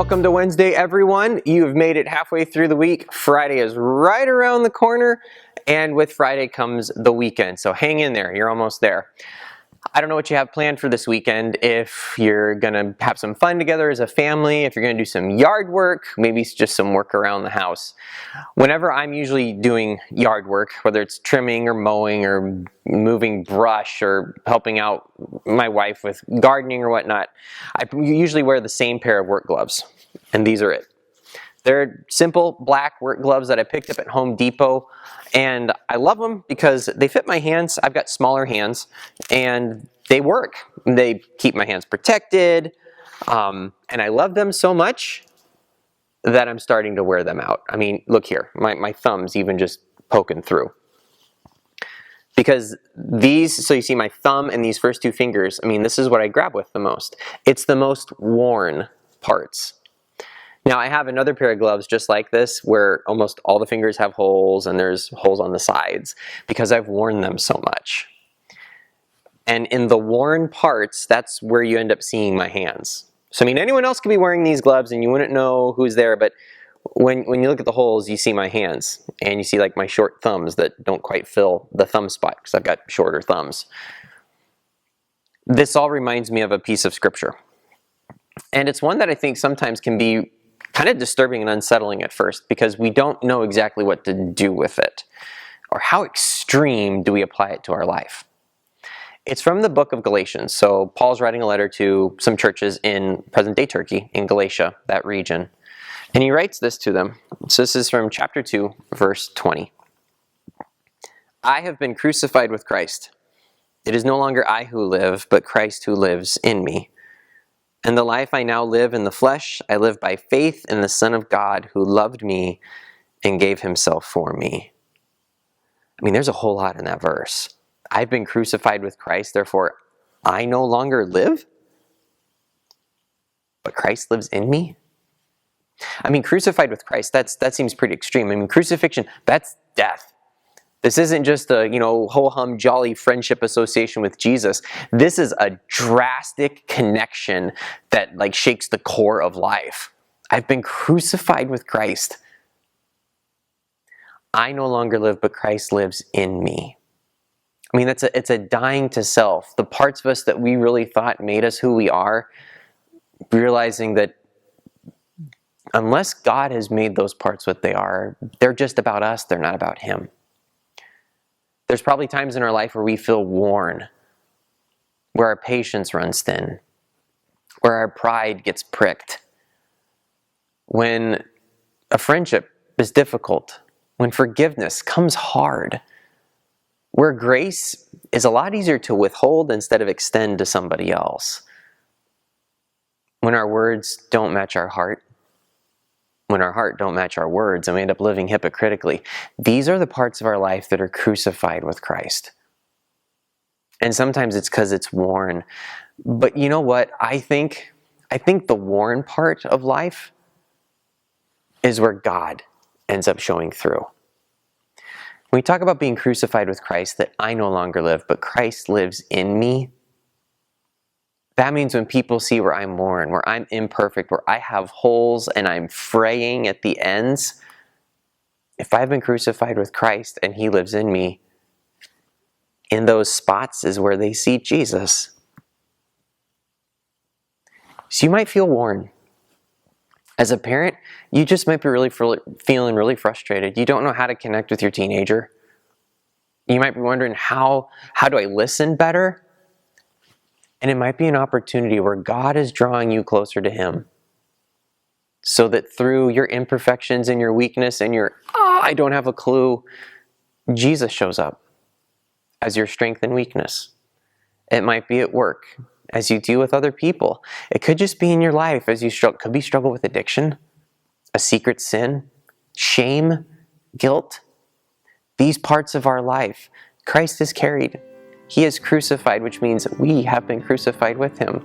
Welcome to Wednesday, everyone. You have made it halfway through the week. Friday is right around the corner, and with Friday comes the weekend. So hang in there, you're almost there. I don't know what you have planned for this weekend, if you're gonna have some fun together as a family, if you're gonna do some yard work, maybe it's just some work around the house. Whenever I'm usually doing yard work, whether it's trimming or mowing or moving brush or helping out my wife with gardening or whatnot, I usually wear the same pair of work gloves, and these are it. They're simple black work gloves that I picked up at Home Depot, and I love them because they fit my hands. I've got smaller hands, and they work. They keep my hands protected, and I love them so much that I'm starting to wear them out. I mean, look here, my thumb's even just poking through. Because these, so you see my thumb and these first two fingers, I mean, this is what I grab with the most. It's the most worn parts. Now I have another pair of gloves just like this where almost all the fingers have holes and there's holes on the sides because I've worn them so much. And in the worn parts, that's where you end up seeing my hands. So I mean, anyone else could be wearing these gloves and you wouldn't know who's there, but when you look at the holes, you see my hands and you see like my short thumbs that don't quite fill the thumb spot because I've got shorter thumbs. This all reminds me of a piece of scripture. And it's one that I think sometimes can be kind of disturbing and unsettling at first because we don't know exactly what to do with it or how extreme do we apply it to our life. It's from the Book of Galatians. So Paul's writing a letter to some churches in present-day Turkey, in Galatia, that region. And he writes this to them. So this is from chapter 2, verse 20. I have been crucified with Christ. It is no longer I who live, but Christ who lives in me. And the life I now live in the flesh, I live by faith in the Son of God who loved me and gave himself for me. I mean, there's a whole lot in that verse. I've been crucified with Christ, therefore I no longer live, but Christ lives in me. I mean, crucified with Christ, that seems pretty extreme. I mean, crucifixion, that's death. This isn't just a, ho-hum jolly friendship association with Jesus. This is a drastic connection that like shakes the core of life. I've been crucified with Christ. I no longer live, but Christ lives in me. I mean, it's a dying to self. The parts of us that we really thought made us who we are, realizing that unless God has made those parts what they are, they're just about us, they're not about him. There's probably times in our life where we feel worn, where our patience runs thin, where our pride gets pricked, when a friendship is difficult, when forgiveness comes hard, where grace is a lot easier to withhold instead of extend to somebody else, when our words don't match our heart, when our heart don't match our words and we end up living hypocritically. These are the parts of our life that are crucified with Christ. And sometimes it's because it's worn. But you know what? I think the worn part of life is where God ends up showing through. When we talk about being crucified with Christ, that I no longer live, but Christ lives in me, that means when people see where I'm worn, where I'm imperfect, where I have holes and I'm fraying at the ends, if I've been crucified with Christ and he lives in me, in those spots is where they see Jesus. So you might feel worn. As a parent, you just might be feeling really frustrated. You don't know how to connect with your teenager. You might be wondering, how do I listen better? And it might be an opportunity where God is drawing you closer to him so that through your imperfections and your weakness and your, I don't have a clue, Jesus shows up as your strength and weakness. It might be at work as you deal with other people. It could just be in your life as you struggle with addiction, a secret sin, shame, guilt. These parts of our life, Christ has carried. He is crucified, which means we have been crucified with him.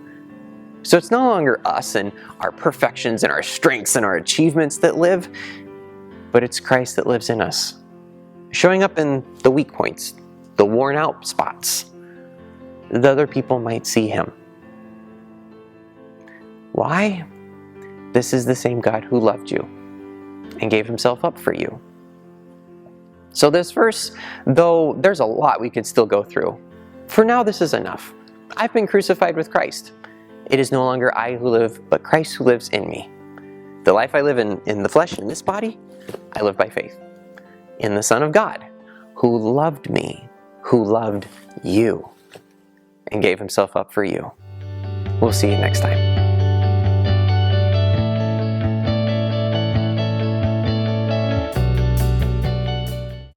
So it's no longer us and our perfections and our strengths and our achievements that live, but it's Christ that lives in us, showing up in the weak points, the worn out spots. The other people might see him. Why? this is the same God who loved you and gave himself up for you. So this verse, though there's a lot we could still go through, for now this is enough. I've been crucified with Christ. It is no longer I who live, but Christ who lives in me. The life I live in the flesh, in this body, I live by faith in the Son of God, who loved me, who loved you, and gave himself up for you. We'll see you next time.